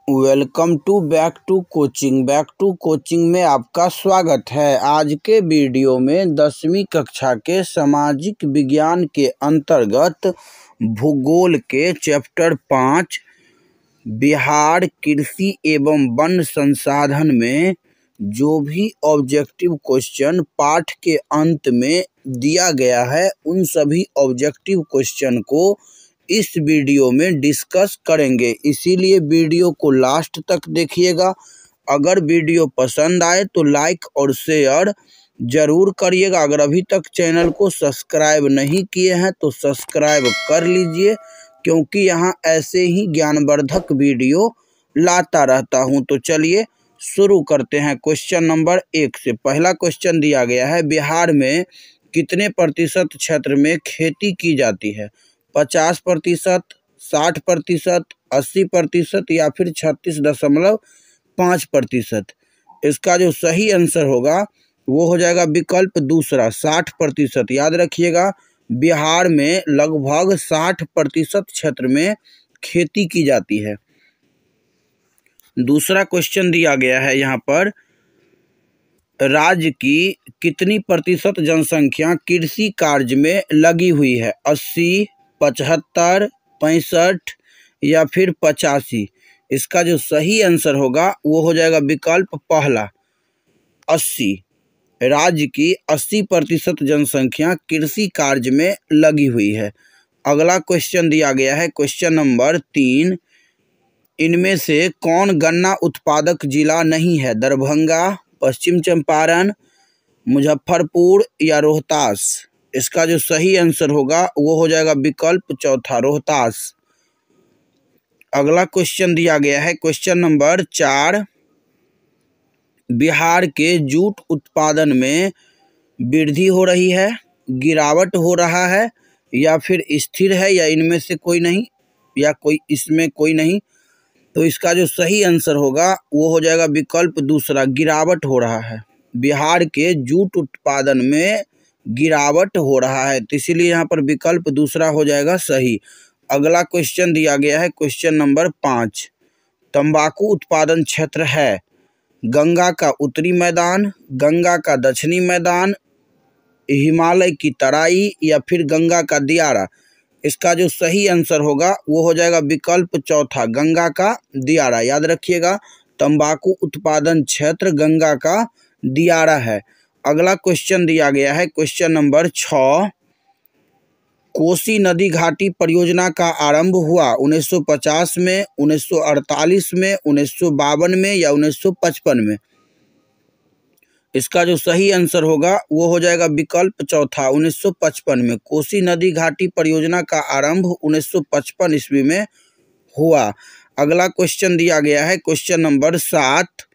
Welcome to back to coaching में आपका स्वागत है। आज के वीडियो में 10वीं कक्षा के सामाजिक विज्ञान के अंतर्गत भूगोल के चैप्टर 5 बिहार कृषि एवं वन संसाधन में जो भी ऑब्जेक्टिव क्वेश्चन पाठ के अंत में दिया गया है उन सभी ऑब्जेक्टिव क्वेश्चन को इस वीडियो में डिस्कस करेंगे, इसीलिए वीडियो को लास्ट तक देखिएगा। अगर वीडियो पसंद आए तो लाइक और शेयर ज़रूर करिएगा। अगर अभी तक चैनल को सब्सक्राइब नहीं किए हैं तो सब्सक्राइब कर लीजिए, क्योंकि यहाँ ऐसे ही ज्ञानवर्धक वीडियो लाता रहता हूँ। तो चलिए शुरू करते हैं क्वेश्चन नंबर 1 से। पहला क्वेश्चन दिया गया है, बिहार में कितने प्रतिशत क्षेत्र में खेती की जाती है? 50%, 60%, 80% या फिर 36.5%। इसका जो सही आंसर होगा वो हो जाएगा विकल्प दूसरा 60%। याद रखिएगा, बिहार में लगभग 60% क्षेत्र में खेती की जाती है। दूसरा क्वेश्चन दिया गया है यहाँ पर, राज्य की कितनी प्रतिशत जनसंख्या कृषि कार्य में लगी हुई है? 80, 75, 65 या फिर 85। इसका जो सही आंसर होगा वो हो जाएगा विकल्प पहला 80। राज्य की 80% जनसंख्या कृषि कार्य में लगी हुई है। अगला क्वेश्चन दिया गया है क्वेश्चन नंबर 3, इनमें से कौन गन्ना उत्पादक जिला नहीं है? दरभंगा, पश्चिम चंपारण, मुजफ्फरपुर या रोहतास। इसका जो सही आंसर होगा वो हो जाएगा विकल्प चौथा रोहतास। अगला क्वेश्चन दिया गया है क्वेश्चन नंबर 4, बिहार के जूट उत्पादन में वृद्धि हो रही है, गिरावट हो रहा है या फिर स्थिर है, या इनमें से कोई नहीं, या कोई इसमें कोई नहीं। तो इसका जो सही आंसर होगा वो हो जाएगा विकल्प दूसरा गिरावट हो रहा है। बिहार के जूट उत्पादन में गिरावट हो रहा है, तो इसीलिए यहाँ पर विकल्प दूसरा हो जाएगा सही। अगला क्वेश्चन दिया गया है क्वेश्चन नंबर 5, तंबाकू उत्पादन क्षेत्र है गंगा का उत्तरी मैदान, गंगा का दक्षिणी मैदान, हिमालय की तराई या फिर गंगा का दियारा। इसका जो सही आंसर होगा वो हो जाएगा विकल्प चौथा गंगा का दियारा। याद रखिएगा, तंबाकू उत्पादन क्षेत्र गंगा का दियारा है। अगला क्वेश्चन दिया गया है क्वेश्चन नंबर 6, कोसी नदी घाटी परियोजना का आरंभ हुआ 1950 में, 1948 में, 1952 में या 1955 में। इसका जो सही आंसर होगा वो हो जाएगा विकल्प चौथा 1955 में। कोसी नदी घाटी परियोजना का आरंभ 1955 ईस्वी में हुआ। अगला क्वेश्चन दिया गया है क्वेश्चन नंबर 7,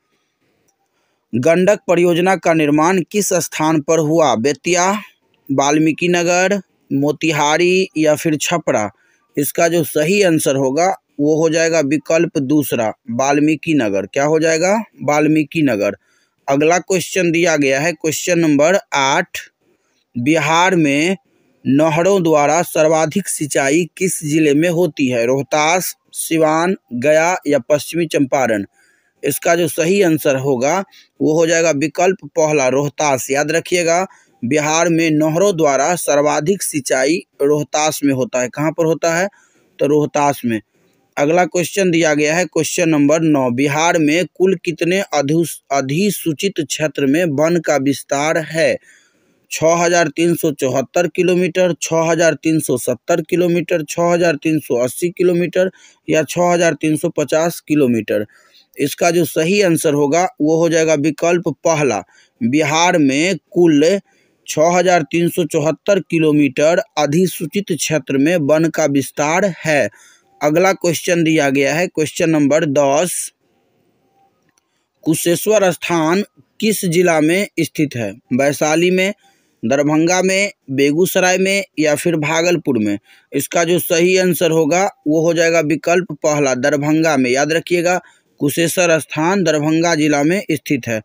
गंडक परियोजना का निर्माण किस स्थान पर हुआ? बेतिया, वाल्मीकि नगर, मोतिहारी या फिर छपरा। इसका जो सही आंसर होगा वो हो जाएगा विकल्प दूसरा वाल्मीकि नगर। क्या हो जाएगा? वाल्मीकि नगर। अगला क्वेश्चन दिया गया है क्वेश्चन नंबर 8, बिहार में नहरों द्वारा सर्वाधिक सिंचाई किस जिले में होती है? रोहतास, सिवान, गया या पश्चिमी चंपारण। इसका जो सही आंसर होगा वो हो जाएगा विकल्प पहला रोहतास। याद रखिएगा, बिहार में नहरों द्वारा सर्वाधिक सिंचाई रोहतास में होता है। कहाँ पर होता है? तो रोहतास में। अगला क्वेश्चन दिया गया है क्वेश्चन नंबर 9, बिहार में कुल कितने अधिसूचित क्षेत्र में वन का विस्तार है? 6374 किलोमीटर, 6370 किलोमीटर, 6380 किलोमीटर या 6350 किलोमीटर। इसका जो सही आंसर होगा वो हो जाएगा विकल्प पहला, बिहार में कुल 6374 किलोमीटर अधिसूचित क्षेत्र में वन का विस्तार है। अगला क्वेश्चन दिया गया है क्वेश्चन नंबर 10, कुशेश्वर स्थान किस जिला में स्थित है? वैशाली में, दरभंगा में, बेगूसराय में या फिर भागलपुर में। इसका जो सही आंसर होगा वो हो जाएगा विकल्प पहला दरभंगा में। याद रखिएगा, कुशेश्वर स्थान दरभंगा जिला में स्थित है।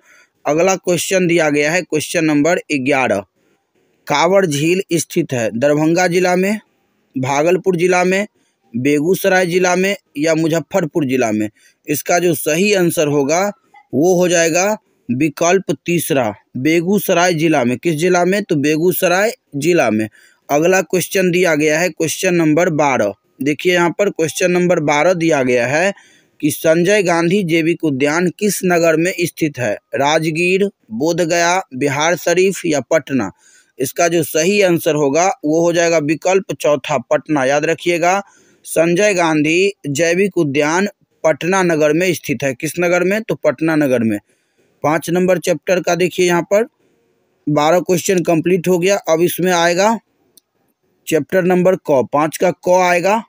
अगला क्वेश्चन दिया गया है क्वेश्चन नंबर 11, कांवड़ झील स्थित है दरभंगा जिला में, भागलपुर जिला में, बेगूसराय जिला में या मुजफ्फरपुर जिला में? इसका जो सही आंसर होगा वो हो जाएगा विकल्प तीसरा, बेगूसराय जिला में। किस जिला में? तो बेगूसराय जिला में। अगला क्वेश्चन दिया गया है क्वेश्चन नंबर 12। देखिए यहाँ पर क्वेश्चन नंबर 12 दिया गया है कि संजय गांधी जैविक उद्यान किस नगर में स्थित है? राजगीर, बोधगया, बिहार शरीफ या पटना? इसका जो सही आंसर होगा वो हो जाएगा विकल्प चौथा, पटना। याद रखिएगा, संजय गांधी जैविक उद्यान पटना नगर में स्थित है। किस नगर में? तो पटना नगर में। 5 नंबर चैप्टर का देखिए यहाँ पर 12 क्वेश्चन कंप्लीट हो गया। अब इसमें आएगा चैप्टर नंबर क, 5 का क आएगा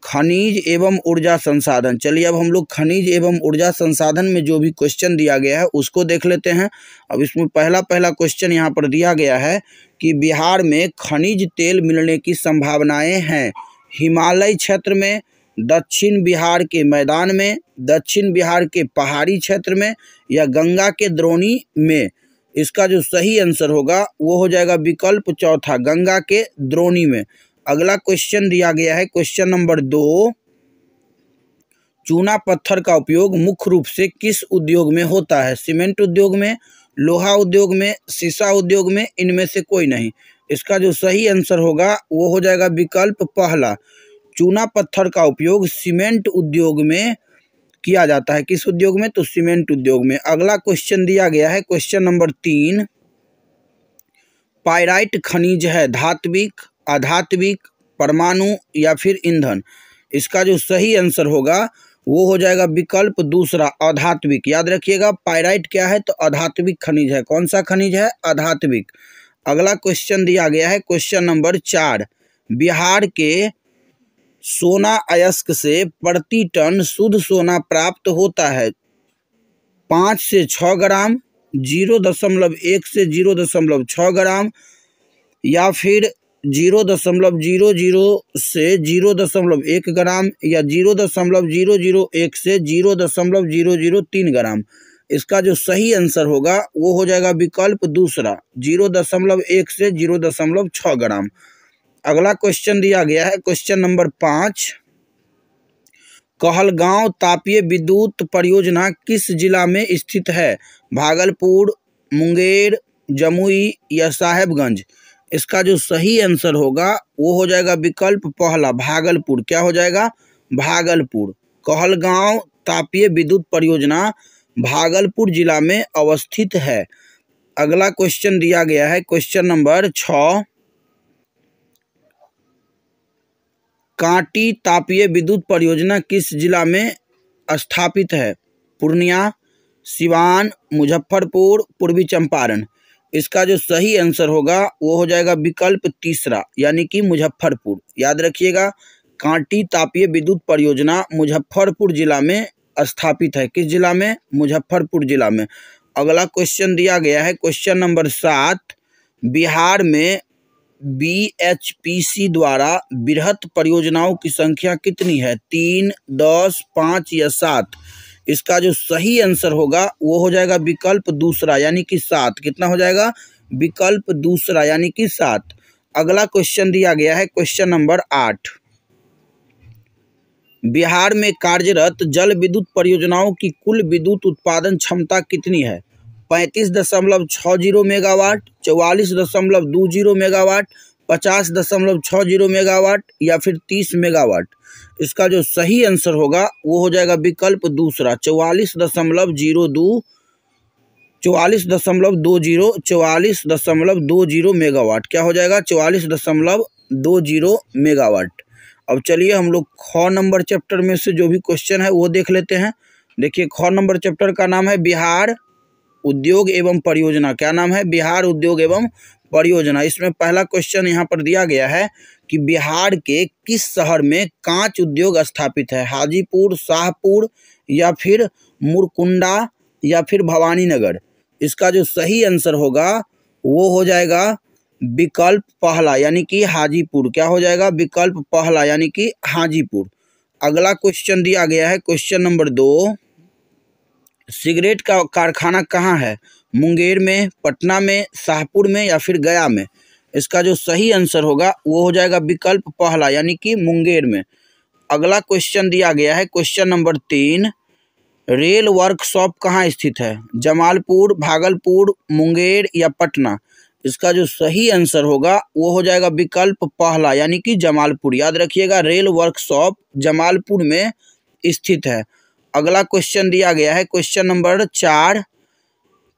खनिज एवं ऊर्जा संसाधन। चलिए अब हम लोग खनिज एवं ऊर्जा संसाधन में जो भी क्वेश्चन दिया गया है उसको देख लेते हैं। अब इसमें पहला क्वेश्चन यहाँ पर दिया गया है कि बिहार में खनिज तेल मिलने की संभावनाएं हैं। हिमालय क्षेत्र में, दक्षिण बिहार के मैदान में, दक्षिण बिहार के पहाड़ी क्षेत्र में या गंगा के द्रोणी में? इसका जो सही आंसर होगा वो हो जाएगा विकल्प चौथा, गंगा के द्रोणी में। अगला क्वेश्चन दिया गया है क्वेश्चन नंबर 2, चूना पत्थर का उपयोग मुख्य रूप से किस उद्योग में होता है? सीमेंट उद्योग में, लोहा उद्योग में, शीशा उद्योग में, इनमें से कोई नहीं? इसका जो सही आंसर होगा वो हो जाएगा विकल्प पहला, चूना पत्थर का उपयोग सीमेंट उद्योग में किया जाता है। किस उद्योग में? तो सीमेंट उद्योग में। अगला क्वेश्चन दिया गया है क्वेश्चन नंबर 3, पाइराइट खनिज है धात्विक, अधात्विक, परमाणु या फिर ईंधन? इसका जो सही आंसर होगा वो हो जाएगा विकल्प दूसरा, अधात्विक। याद रखिएगा, पाइराइट क्या है? तो अधात्विक खनिज है। कौन सा खनिज है? अधात्विक। अगला क्वेश्चन दिया गया है क्वेश्चन नंबर 4, बिहार के सोना अयस्क से प्रति टन शुद्ध सोना प्राप्त होता है 5 से 6 ग्राम, 0.1 से 0.6 ग्राम या फिर 0.00 से 0.1 ग्राम या 0.001 से 0.003 ग्राम? इसका जो सही आंसर होगा वो हो जाएगा विकल्प दूसरा, 0.1 से 0.6 ग्राम। अगला क्वेश्चन दिया गया है क्वेश्चन नंबर 5, कहलगांव तापीय विद्युत परियोजना किस जिला में स्थित है? भागलपुर, मुंगेर, जमुई या साहेबगंज? इसका जो सही आंसर होगा वो हो जाएगा विकल्प पहला, भागलपुर। क्या हो जाएगा? भागलपुर। कहलगांव तापीय विद्युत परियोजना भागलपुर जिला में अवस्थित है। अगला क्वेश्चन दिया गया है क्वेश्चन नंबर 6, कांटी तापीय विद्युत परियोजना किस जिला में स्थापित है? पूर्णिया, सिवान, मुजफ्फरपुर, पूर्वी चंपारण? इसका जो सही आंसर होगा वो हो जाएगा विकल्प तीसरा, यानी कि मुजफ्फरपुर। याद रखिएगा, कांटी तापीय विद्युत परियोजना मुजफ्फरपुर जिला में स्थापित है। किस जिला में? मुजफ्फरपुर जिला में। अगला क्वेश्चन दिया गया है क्वेश्चन नंबर 7, बिहार में BHPC द्वारा बृहत परियोजनाओं की संख्या कितनी है? 3, 10, 5 या 7? इसका जो सही आंसर होगा वो हो जाएगा विकल्प दूसरा, यानी कि 7। कितना हो जाएगा? विकल्प दूसरा, यानी कि 7। अगला क्वेश्चन दिया गया है क्वेश्चन नंबर 8, बिहार में कार्यरत जल विद्युत परियोजनाओं की कुल विद्युत उत्पादन क्षमता कितनी है? 35.60 मेगावाट, 44.20 मेगावाट, 50.60 मेगावाट या फिर 30 मेगावाट? इसका जो सही आंसर होगा वो हो जाएगा विकल्प दूसरा, 44.20 मेगावाट। क्या हो जाएगा? 44.20 मेगावाट। अब चलिए हम लोग ख नंबर चैप्टर में से जो भी क्वेश्चन है वो देख लेते हैं। देखिए, ख नंबर चैप्टर का नाम है बिहार उद्योग एवं परियोजना। क्या नाम है? बिहार उद्योग एवं परियोजना। इसमें पहला क्वेश्चन यहाँ पर दिया गया है कि बिहार के किस शहर में कांच उद्योग स्थापित है? हाजीपुर, शाहपुर या फिर मुरकुंडा या फिर भवानीनगर? इसका जो सही आंसर होगा वो हो जाएगा विकल्प पहला, यानी कि हाजीपुर। क्या हो जाएगा? विकल्प पहला, यानी कि हाजीपुर। अगला क्वेश्चन दिया गया है क्वेश्चन नंबर 2, सिगरेट का कारखाना कहाँ है? मुंगेर में, पटना में, शाहपुर में या फिर गया में? इसका जो सही आंसर होगा वो हो जाएगा विकल्प पहला, यानी कि मुंगेर में। अगला क्वेश्चन दिया गया है क्वेश्चन नंबर 3, रेल वर्कशॉप कहाँ स्थित है? जमालपुर, भागलपुर, मुंगेर या पटना? इसका जो सही आंसर होगा वो हो जाएगा विकल्प पहला यानी कि जमालपुर। याद रखिएगा, रेल वर्कशॉप जमालपुर में स्थित है। अगला क्वेश्चन दिया गया है क्वेश्चन नंबर 4,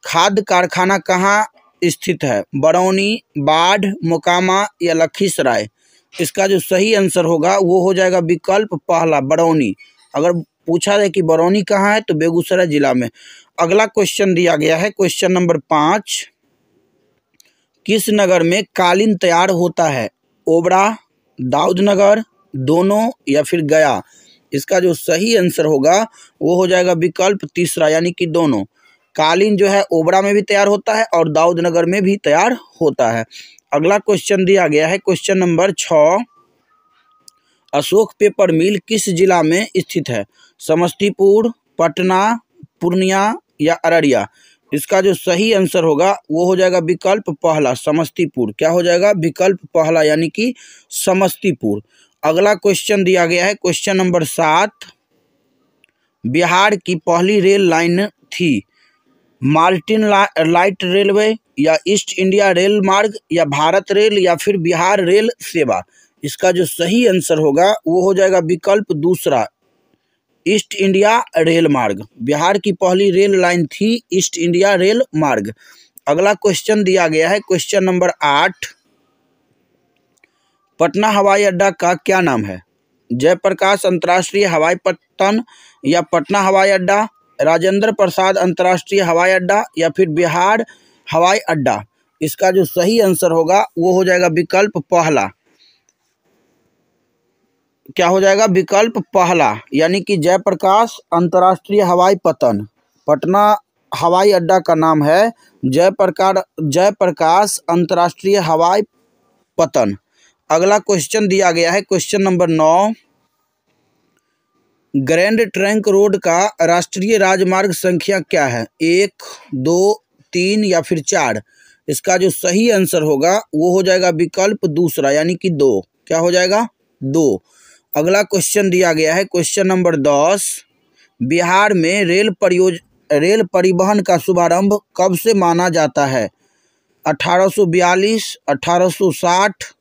खाद्य कारखाना कहाँ स्थित है? बरौनी, बाढ़, मोकामा या लखीसराय? इसका जो सही आंसर होगा वो हो जाएगा विकल्प पहला बरौनी। अगर पूछा जाए कि बरौनी कहाँ है तो बेगूसराय जिला में। अगला क्वेश्चन दिया गया है क्वेश्चन नंबर 5, किस नगर में कालीन तैयार होता है? ओबरा, दाऊदनगर, दोनों या फिर गया? इसका जो सही आंसर होगा वो हो जाएगा विकल्प तीसरा यानी कि दोनों। कालीन जो है ओबरा में भी तैयार होता है और दाऊदनगर में भी तैयार होता है। अगला क्वेश्चन दिया गया है क्वेश्चन नंबर 6, अशोक पेपर मिल किस जिला में स्थित है? समस्तीपुर, पटना, पूर्णिया या अररिया? इसका जो सही आंसर होगा वो हो जाएगा विकल्प पहला समस्तीपुर। क्या हो जाएगा? विकल्प पहला यानी कि समस्तीपुर। अगला क्वेश्चन दिया गया है क्वेश्चन नंबर 7, बिहार की पहली रेल लाइन थी? मार्टिन लाइट रेलवे या ईस्ट इंडिया रेल मार्ग या भारत रेल या फिर बिहार रेल सेवा? इसका जो सही आंसर होगा वो हो जाएगा विकल्प दूसरा, ईस्ट इंडिया रेल मार्ग। बिहार की पहली रेल लाइन थी ईस्ट इंडिया रेल मार्ग। अगला क्वेश्चन दिया गया है क्वेश्चन नंबर 8, पटना हवाई अड्डा का क्या नाम है? जयप्रकाश अंतर्राष्ट्रीय हवाई पट्टन या पटना हवाई अड्डा, राजेंद्र प्रसाद अंतर्राष्ट्रीय हवाई अड्डा या फिर बिहार हवाई अड्डा? इसका जो सही आंसर होगा वो हो जाएगा विकल्प पहला। क्या हो जाएगा? विकल्प पहला यानी कि जयप्रकाश अंतर्राष्ट्रीय हवाई पट्टन। पटना हवाई अड्डा का नाम है जयप्रकाश अंतर्राष्ट्रीय हवाई पट्टन। अगला क्वेश्चन दिया गया है question number 9, grand trunk road का राष्ट्रीय राजमार्ग संख्या क्या है? 1, 2, 3 या फिर 4? इसका जो सही आंसर होगा वो हो जाएगा विकल्प दूसरा यानी कि 2। क्या हो जाएगा? 2। अगला क्वेश्चन दिया गया है क्वेश्चन नंबर 10, बिहार में रेल परिवहन का शुभारंभ कब से माना जाता है? 1842, 1860,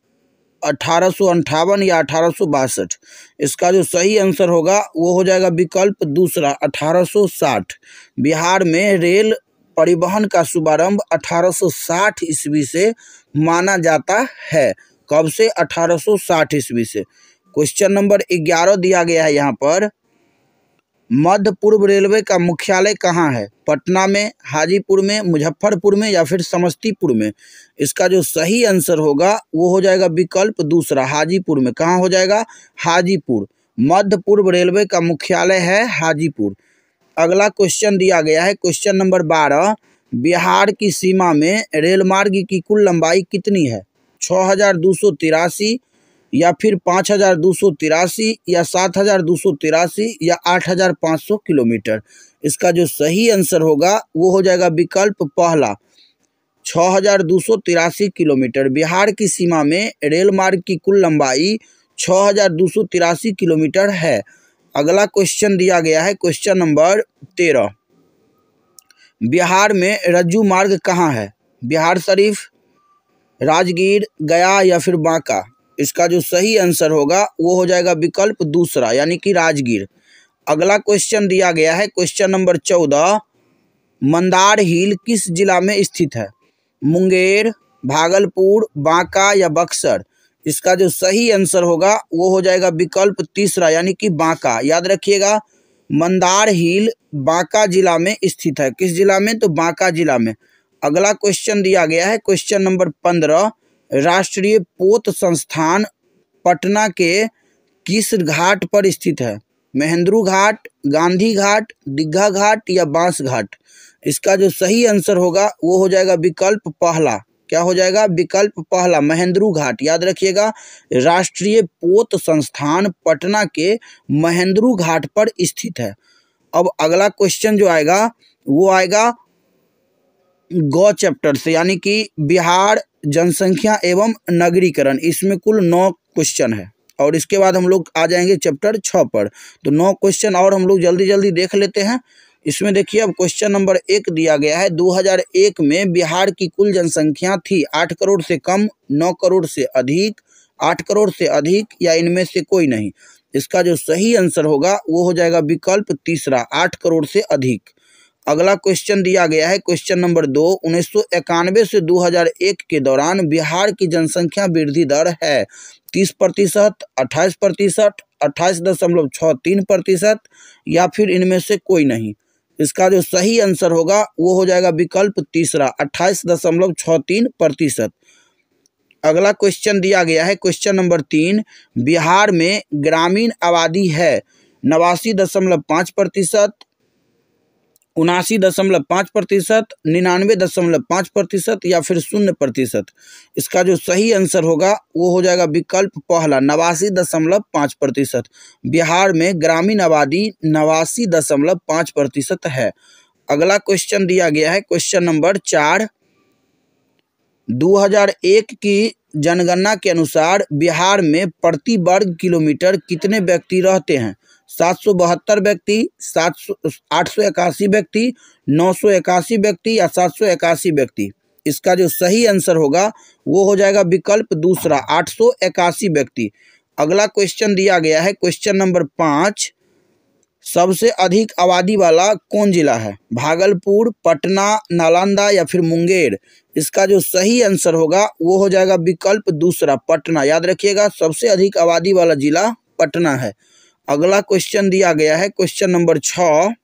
1858 या 1862? इसका जो सही आंसर होगा वो हो जाएगा विकल्प दूसरा 1860। बिहार में रेल परिवहन का शुभारंभ 1860 ईस्वी से माना जाता है। कब से? 1860 ईस्वी से। क्वेश्चन नंबर 11 दिया गया है यहाँ पर, मध्य पूर्व रेलवे का मुख्यालय कहाँ है? पटना में, हाजीपुर में, मुजफ्फरपुर में या फिर समस्तीपुर में? इसका जो सही आंसर होगा वो हो जाएगा विकल्प दूसरा, हाजीपुर में। कहाँ हो जाएगा? हाजीपुर। मध्य पूर्व रेलवे का मुख्यालय है हाजीपुर। अगला क्वेश्चन दिया गया है क्वेश्चन नंबर 12, बिहार की सीमा में रेलमार्ग की कुल लंबाई कितनी है? 6283 या फिर 5283 या 7283 या 8500 किलोमीटर? इसका जो सही आंसर होगा वो हो जाएगा विकल्प पहला, 6283 किलोमीटर। बिहार की सीमा में रेल मार्ग की कुल लंबाई 6283 किलोमीटर है। अगला क्वेश्चन दिया गया है क्वेश्चन नंबर 13, बिहार में रज्जू मार्ग कहाँ है? बिहार शरीफ, राजगीर, गया या फिर बांका? इसका जो सही आंसर होगा वो हो जाएगा विकल्प दूसरा यानी कि राजगीर। अगला क्वेश्चन दिया गया है क्वेश्चन नंबर 14, मंदार हिल किस जिला में स्थित है? मुंगेर, भागलपुर, बांका या बक्सर? इसका जो सही आंसर होगा वो हो जाएगा विकल्प तीसरा यानी कि बांका। याद रखिएगा, मंदार हिल बांका जिला में स्थित है। किस जिला में? तो बांका जिला में। अगला क्वेश्चन दिया गया है क्वेश्चन नंबर 15, राष्ट्रीय पोत संस्थान पटना के किस घाट पर स्थित है? महेंद्रू घाट, गांधी घाट, दीघा घाट या बांस घाट? इसका जो सही आंसर होगा वो हो जाएगा विकल्प पहला। क्या हो जाएगा? विकल्प पहला, महेंद्रू घाट। याद रखिएगा, राष्ट्रीय पोत संस्थान पटना के महेंद्रू घाट पर स्थित है। अब अगला क्वेश्चन जो आएगा वो आएगा गौ चैप्टर से, यानी कि बिहार जनसंख्या एवं नगरीकरण। इसमें कुल 9 क्वेश्चन है। और इसके बाद हम लोग आ जाएंगे चैप्टर 6 पर। तो 9 क्वेश्चन और हम लोग जल्दी जल्दी देख लेते हैं। इसमें देखिए अब क्वेश्चन नंबर 1 दिया गया है, 2001 में बिहार की कुल जनसंख्या थी 8 करोड़ से कम, 9 करोड़ से अधिक, 8 करोड़ से अधिक या इनमें से कोई नहीं। इसका जो सही आंसर होगा वो हो जाएगा विकल्प तीसरा, 8 करोड़ से अधिक। अगला क्वेश्चन दिया गया है क्वेश्चन नंबर 2, 1991 से 2001 के दौरान बिहार की जनसंख्या वृद्धि दर है 30%, 28%, 28.63% या फिर इनमें से कोई नहीं। इसका जो सही आंसर होगा वो हो जाएगा विकल्प तीसरा, 28.63%। अगला क्वेश्चन दिया गया है क्वेश्चन नंबर 3, बिहार में ग्रामीण आबादी है 89.5%, 79.5%, 99.5% या फिर 0%। इसका जो सही आंसर होगा वो हो जाएगा विकल्प पहला, 89.5%। बिहार में ग्रामीण आबादी 89.5% है। अगला क्वेश्चन दिया गया है क्वेश्चन नंबर 4, 2001 की जनगणना के अनुसार बिहार में प्रति वर्ग किलोमीटर कितने व्यक्ति रहते हैं? 772 व्यक्ति, 881 व्यक्ति, 981 व्यक्ति या 781 व्यक्ति। इसका जो सही आंसर होगा वो हो जाएगा विकल्प दूसरा, 881 व्यक्ति। अगला क्वेश्चन दिया गया है क्वेश्चन नंबर 5, सबसे अधिक आबादी वाला कौन जिला है? भागलपुर, पटना, नालंदा या फिर मुंगेर। इसका जो सही आंसर होगा वो हो जाएगा विकल्प दूसरा, पटना। याद रखिएगा सबसे अधिक आबादी वाला जिला पटना है। अगला क्वेश्चन दिया गया है क्वेश्चन नंबर 6,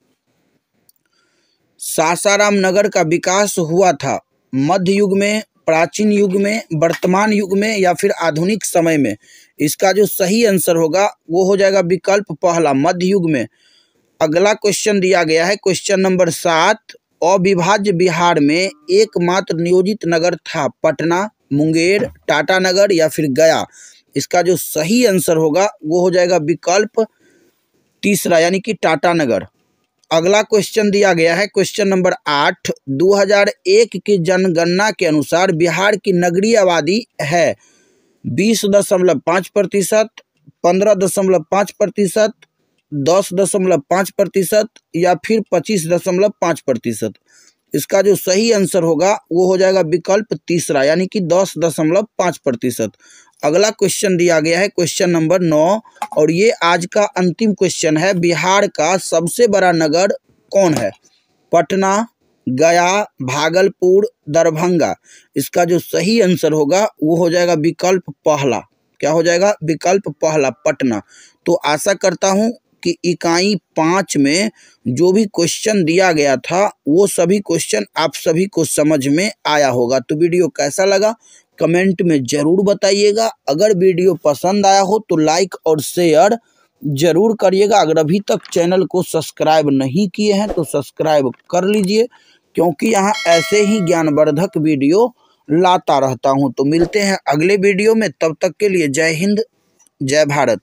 सासाराम नगर का विकास हुआ था मध्य युग में, प्राचीन युग में, वर्तमान युग में या फिर आधुनिक समय में। इसका जो सही आंसर होगा वो हो जाएगा विकल्प पहला, मध्य युग में। अगला क्वेश्चन दिया गया है क्वेश्चन नंबर 7, अविभाज्य बिहार में एकमात्र नियोजित नगर था पटना, मुंगेर, टाटानगर या फिर गया। इसका जो सही आंसर होगा वो हो जाएगा विकल्प तीसरा यानी कि टाटानगर। अगला क्वेश्चन दिया गया है क्वेश्चन नंबर 8, 2001 की जनगणना के अनुसार बिहार की नगरीय आबादी है 20.5%, 15.5%, 10.5% या फिर 25.5%। इसका जो सही आंसर होगा वो हो जाएगा विकल्प तीसरा यानी कि 10.5%। अगला क्वेश्चन दिया गया है क्वेश्चन नंबर 9 और ये आज का अंतिम क्वेश्चन है, बिहार का सबसे बड़ा नगर कौन है? पटना, गया, भागलपुर, दरभंगा। इसका जो सही आंसर होगा वो हो जाएगा विकल्प पहला। क्या हो जाएगा? विकल्प पहला, पटना। तो आशा करता हूँ कि इकाई 5 में जो भी क्वेश्चन दिया गया था वो सभी क्वेश्चन आप सभी को समझ में आया होगा। तो वीडियो कैसा लगा कमेंट में ज़रूर बताइएगा। अगर वीडियो पसंद आया हो तो लाइक और शेयर ज़रूर करिएगा। अगर अभी तक चैनल को सब्सक्राइब नहीं किए हैं तो सब्सक्राइब कर लीजिए, क्योंकि यहाँ ऐसे ही ज्ञानवर्धक वीडियो लाता रहता हूँ। तो मिलते हैं अगले वीडियो में, तब तक के लिए जय हिंद, जय भारत।